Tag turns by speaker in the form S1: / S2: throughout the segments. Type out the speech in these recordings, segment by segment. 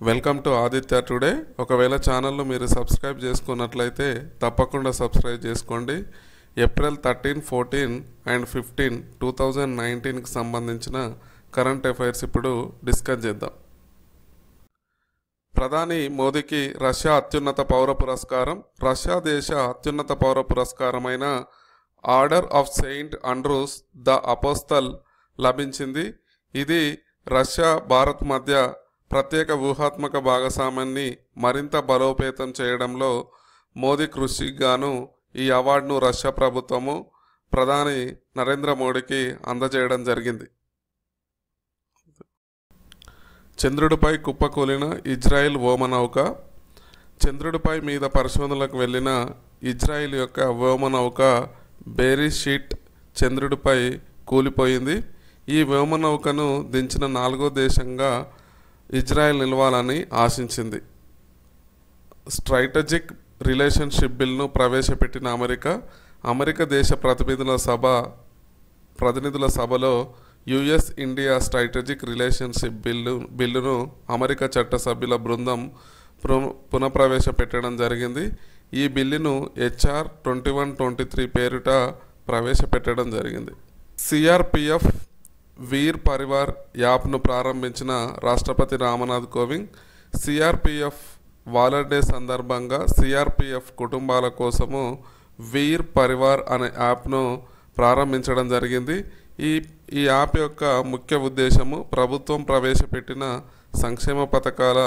S1: Welcome to Aditya today. ఒకవేళ ఛానల్ను మీరు సబ్స్క్రైబ్ చేసుకున్నట్లయితే తప్పకుండా సబ్స్క్రైబ్ చేసుకోండి. ఏప్రిల్ 13, 14 అండ్ 15, 2019కి సంబంధించిన కరెంట్ అఫైర్స్ ఇప్పుడు డిస్కస్ చేద్దాం. ప్రధాని మోదీకి రష్యా అత్యున్నత పౌర పురస్కారం. రష్యా దేశ అత్యున్నత పౌర పురస్కారమైన order of Saint Andrews the apostle లభించింది. ఇది రష్యా భారత్ మధ్య ప్రత్యేక వ్యూహాత్మక భాగస్వామ్యాన్ని మరింత బలోపేతం చేయడంలో మోదీ కృషికి గాను ఈ అవార్డును రష్యా ప్రభుత్వము ప్రధాని నరేంద్ర మోడీకి అందజేయడం జరిగింది. చంద్రుడిపై కుప్పకూలిన ఇజ్రాయిల్ వ్యోమనౌక. చంద్రుడిపై మీద పరిశోధనలకు వెళ్ళిన ఇజ్రాయిల్ యొక్క వ్యోమనౌక బేరీషీట్ చంద్రుడిపై కూలిపోయింది. ఈ వ్యోమనౌకను దించిన 4వ దేశంగా ఇజ్రాయెల్ నిలవాలని ఆశించింది. స్ట్రాటజిక్ రిలేషన్షిప్ బిల్ను ప్రవేశపెట్టిన అమెరికా దేశ ప్రతినిధుల సభలో యుఎస్ ఇండియా స్ట్రాటజిక్ రిలేషన్షిప్ బిల్లును అమెరికా చట్టసభ్యుల బృందం పునఃప్రవేశపెట్టడం జరిగింది. ఈ బిల్లును HR 2123 పేరిట ప్రవేశపెట్టడం జరిగింది. సిఆర్పిఎఫ్ వీర్ పరివార్ యాప్ను ప్రారంభించిన రాష్ట్రపతి Ramnath Kovind CRPF Waller day సందర్భంగా సిఆర్పిఎఫ్ కుటుంబాల కోసము వీర్ పరివార్ అనే యాప్ను ప్రారంభించడం జరిగింది. ఈ యాప్ యొక్క ముఖ్య ఉద్దేశము ప్రభుత్వం ప్రవేశపెట్టిన సంక్షేమ పథకాల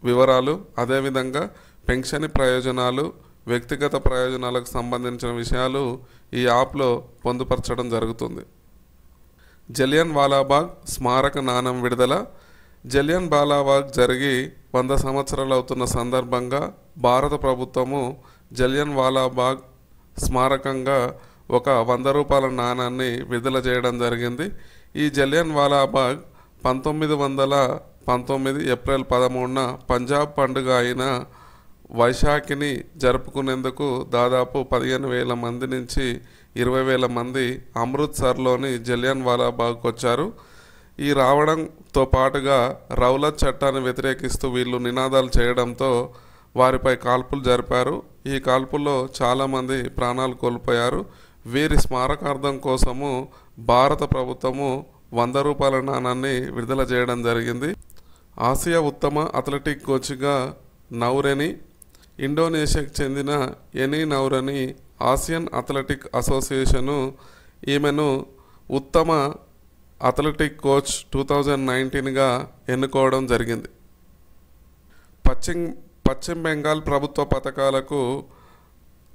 S1: వివరాలు, అదేవిధంగా పెన్షన్ ప్రయోజనాలు, వ్యక్తిగత ప్రయోజనాలకు సంబంధించిన విషయాలు ఈ యాప్లో పొందుపరచడం జరుగుతుంది. జలియన్ వాలాబాగ్ స్మారక నాణెం విడుదల. జలియన్ వాలాబాగ్ జరిగి 100 సంవత్సరాలు అవుతున్న సందర్భంగా భారత ప్రభుత్వము జలియన్ వాలాబాగ్ స్మారకంగా ఒక 100 రూపాయల నాణాన్ని విడుదల చేయడం జరిగింది. ఈ జలియన్ వాలాబాగ్ 1919 ఏప్రిల్ 13న పంజాబ్ పండుగ అయిన వైశాఖిని జరుపుకునేందుకు దాదాపు 15,000 మంది నుంచి 20,000 మంది అమృత్సర్లోని జలియన్ వాలాబాగ్కు వచ్చారు. ఈ రావడంతో పాటుగా రౌలత్ చట్టాన్ని వ్యతిరేకిస్తూ వీళ్ళు నినాదాలు చేయడంతో వారిపై కాల్పులు జరిపారు. ఈ కాల్పుల్లో చాలామంది ప్రాణాలు కోల్పోయారు. వీరి స్మారకార్థం కోసము భారత ప్రభుత్వము 100 రూపాయల నాణాన్ని విడుదల చేయడం జరిగింది. ఆసియా ఉత్తమ అథ్లెటిక్ కోచ్గా నౌరెని. ఇండోనేషియాకు చెందిన ఎనీ నౌరెని ఆసియన్ అథ్లెటిక్ అసోసియేషను ఈమెను ఉత్తమ అథ్లెటిక్ కోచ్ 2019గా ఎన్నుకోవడం జరిగింది. పశ్చిమ బెంగాల్ ప్రభుత్వ పథకాలకు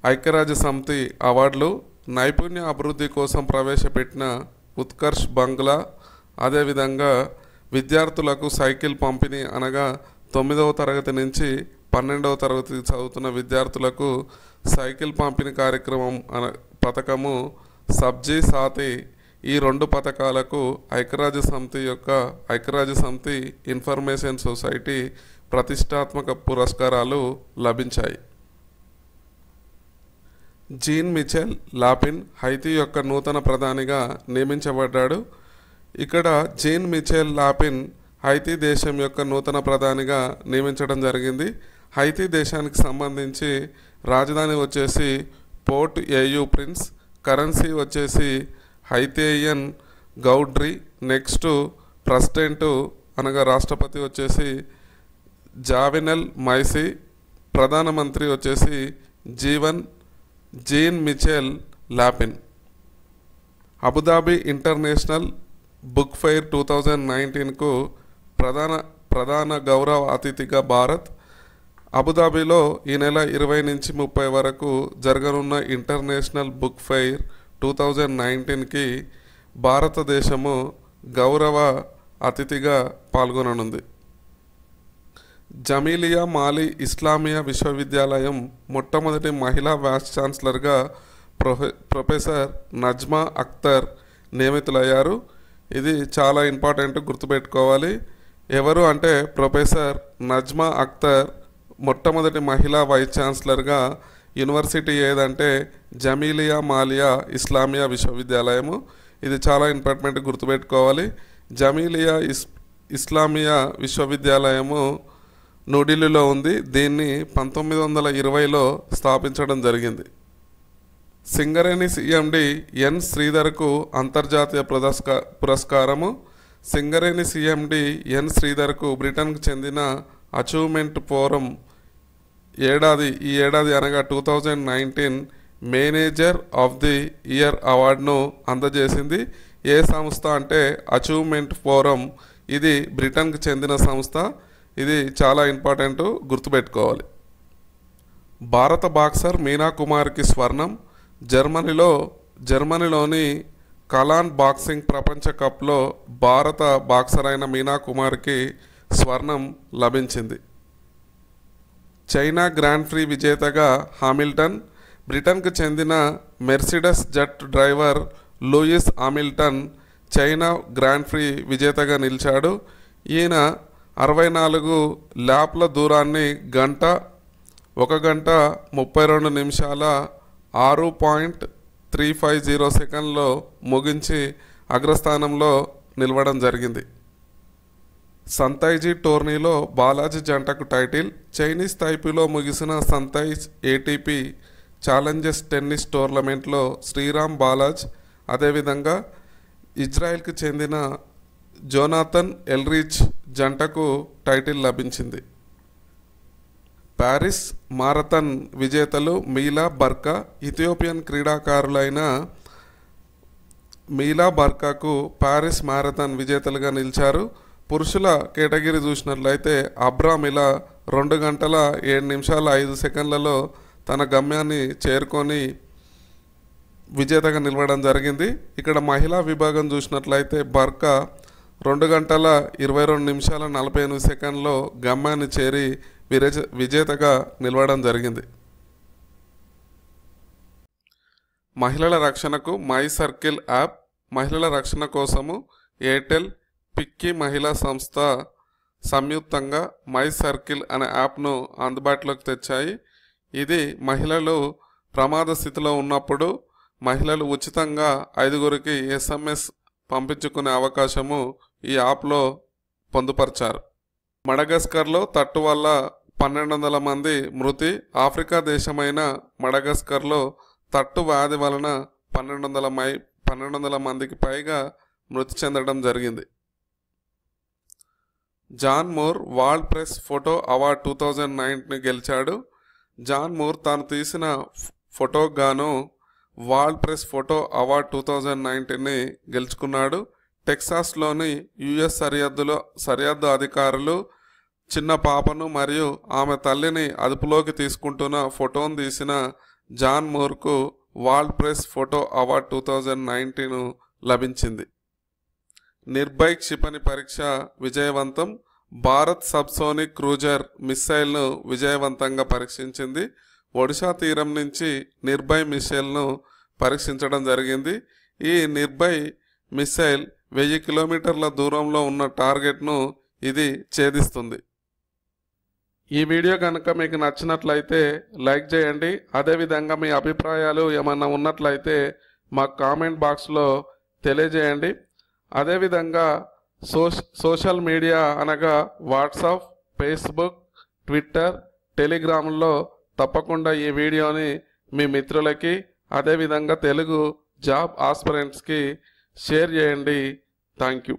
S1: ఐక్యరాజ్య సమితి అవార్డులు. నైపుణ్య అభివృద్ధి కోసం ప్రవేశపెట్టిన ఉత్కర్ష్ బంగ్లా, అదేవిధంగా విద్యార్థులకు సైకిల్ పంపిణీ అనగా 9వ తరగతి నుంచి 12వ తరగతి చదువుతున్న విద్యార్థులకు సైకిల్ పంపిణీ కార్యక్రమం పథకము సబ్జీ సాతి. ఈ 2 పథకాలకు ఐక్యరాజ్య సమితి ఇన్ఫర్మేషన్ సొసైటీ ప్రతిష్టాత్మక పురస్కారాలు లభించాయి. జీన్ మిచెల్ లాపిన్ హైతీ యొక్క నూతన ప్రధానిగా నియమించబడ్డాడు. ఇక్కడ జీన్ మిచెల్ లాపిన్ హైతీ దేశం యొక్క నూతన ప్రధానిగా నియమించడం జరిగింది. హైతీ దేశానికి సంబంధించి రాజధాని వచ్చేసి పోర్ట్ ఏయూ ప్రిన్స్, కరెన్సీ వచ్చేసి హైతేయన్ గౌడ్రీ. నెక్స్ట్ ప్రెసిడెంట్ అనగా రాష్ట్రపతి వచ్చేసి జావెనెల్ మైసీ, ప్రధానమంత్రి వచ్చేసి Jean Michel Lapin. Abu Dhabi international book fair 2019కు ప్రధాన గౌరవ అతిథిగా భారత్. అబుదాబిలో ఈ నెల 20 నుంచి 30 వరకు జరగనున్న ఇంటర్నేషనల్ బుక్ ఫెయిర్ 2019కి భారతదేశము గౌరవ అతిథిగా పాల్గొననుంది. జమీలియా మాలి ఇస్లామియా విశ్వవిద్యాలయం మొట్టమొదటి మహిళా వైస్ ఛాన్సలర్గా ప్రొఫెసర్ నజ్మా అఖ్తర్ నియమితులయ్యారు. ఇది చాలా ఇంపార్టెంట్, గుర్తుపెట్టుకోవాలి. ఎవరు అంటే ప్రొఫెసర్ నజ్మా అఖ్తర్ మొట్టమొదటి మహిళా వైస్ ఛాన్సలర్గా యూనివర్సిటీ ఏదంటే జమీలియా మాలియా ఇస్లామియా విశ్వవిద్యాలయము. ఇది చాలా ఇంపార్టెంట్, గుర్తుపెట్టుకోవాలి. జమీలియా ఇస్లామియా విశ్వవిద్యాలయము న్యూఢిల్లీలో ఉంది. దీన్ని 1920లో స్థాపించడం జరిగింది. సింగరేణి సిఎండి ఎన్ శ్రీధర్కు అంతర్జాతీయ పురస్కారము. సింగరేణి సిఎండి ఎన్ శ్రీధర్కు బ్రిటన్కు చెందిన అచీవ్మెంట్ ఫోరం ఈ ఏడాది అనగా 2019 మేనేజర్ ఆఫ్ ది ఇయర్ అవార్డును అందజేసింది. ఏ సంస్థ అంటే అచీవ్మెంట్ ఫోరం. ఇది బ్రిటన్కు చెందిన సంస్థ. ఇది చాలా ఇంపార్టెంట్, గుర్తుపెట్టుకోవాలి. భారత బాక్సర్ మీనా కుమార్కి స్వర్ణం. జర్మనీలోని కలాన్ బాక్సింగ్ ప్రపంచ కప్లో భారత బాక్సర్ అయిన మీనా కుమార్కి స్వర్ణం లభించింది. చైనా గ్రాండ్ ప్రీ విజేతగా హామిల్టన్. బ్రిటన్కు చెందిన మెర్సిడెస్ జట్ driver Lewis Hamilton China Grand Prix విజేతగా నిలిచాడు. ఈయన 64 ల్యాప్ల దూరాన్ని 1 గంట 32 నిమిషాల 6.350 సెకండ్లో ముగించి అగ్రస్థానంలో నిలవడం జరిగింది. సంతైజీ టోర్నీలో బాలాజీ జంటకు టైటిల్. చైనీస్ తైపీలో ముగిసిన సంతైజ్ ఏటీపీ ఛాలెంజర్స్ టెన్నిస్ టోర్నమెంట్లో శ్రీరామ్ బాలాజ్, అదేవిధంగా ఇజ్రాయెల్కి చెందిన జోనాథన్ ఎల్రిచ్ జంటకు టైటిల్ లభించింది. ప్యారిస్ మారథాన్ విజేతలు మీలా బర్కా. ఇథియోపియన్ క్రీడాకారులైన మీలా బర్కాకు ప్యారిస్ మారథాన్ విజేతలుగా నిలిచారు. పురుషుల కేటగిరీ చూసినట్లయితే అబ్రామిలా 2 గంటల 7 నిమిషాల 5 సెకండ్లలో తన గమ్యాన్ని చేరుకొని విజేతగా నిలవడం జరిగింది. ఇక్కడ మహిళా విభాగం చూసినట్లయితే బర్కా 2 గంటల 22 నిమిషాల 48 సెకండ్లో గమ్యాన్ని చేరి విజేతగా నిలవడం జరిగింది. మహిళల రక్షణకు మై సర్కిల్ యాప్. మహిళల రక్షణ కోసము ఎయిర్టెల్, పిక్కీ మహిళా సంస్థ సంయుక్తంగా మై సర్కిల్ అనే యాప్ను అందుబాటులోకి తెచ్చాయి. ఇది మహిళలు ప్రమాద స్థితిలో ఉన్నప్పుడు మహిళలు ఉచితంగా 5గురికి SMS పంపించుకునే అవకాశము ఈ యాప్లో పొందుపరిచారు. మడగస్కర్లో తట్టు వల్ల 1200 మంది మృతి. ఆఫ్రికా దేశమైన మడగస్కర్లో తట్టు వ్యాధి వలన 1200 మందికి పైగా మృతి చెందడం జరిగింది. జాన్ మూర్ వరల్డ్ ప్రెస్ ఫోటో అవార్డ్ 2009ని గెలిచాడు. జాన్ మూర్ తాను తీసిన ఫోటోకు గాను వరల్డ్ ప్రెస్ ఫోటో అవార్డ్ 2019ని గెలుచుకున్నాడు. టెక్సాస్లోని US సరిహద్దు అధికారులు చిన్న పాపను మరియు ఆమె తల్లిని అదుపులోకి తీసుకుంటున్న ఫోటోను తీసిన జాన్ మూర్కు వరల్డ్ ప్రెస్ ఫోటో అవార్డ్ 2019 లభించింది. నిర్భయ్ క్షిపణి పరీక్ష విజయవంతం. భారత్ సబ్సోనిక్ క్రూజర్ మిస్సైల్ను విజయవంతంగా పరీక్షించింది. ఒడిషా తీరం నుంచి నిర్భయ్ మిస్సైల్ను పరీక్షించడం జరిగింది. ఈ నిర్భయ్ మిస్సైల్ 1000 కిలోమీటర్ల దూరంలో ఉన్న టార్గెట్ను ఇది ఛేదిస్తుంది. ఈ వీడియో కనుక మీకు నచ్చినట్లయితే లైక్ చేయండి. అదేవిధంగా మీ అభిప్రాయాలు ఏమన్నా ఉన్నట్లయితే మాకు కామెంట్ బాక్స్లో తెలియజేయండి. అదేవిధంగా సోషల్ మీడియా అనగా వాట్సాప్, ఫేస్బుక్, ట్విట్టర్, టెలిగ్రామ్లో తప్పకుండా ఈ వీడియోని మీ మిత్రులకి, అదేవిధంగా తెలుగు జాబ్ ఆస్పిరెంట్స్కి షేర్ చేయండి. Thank you.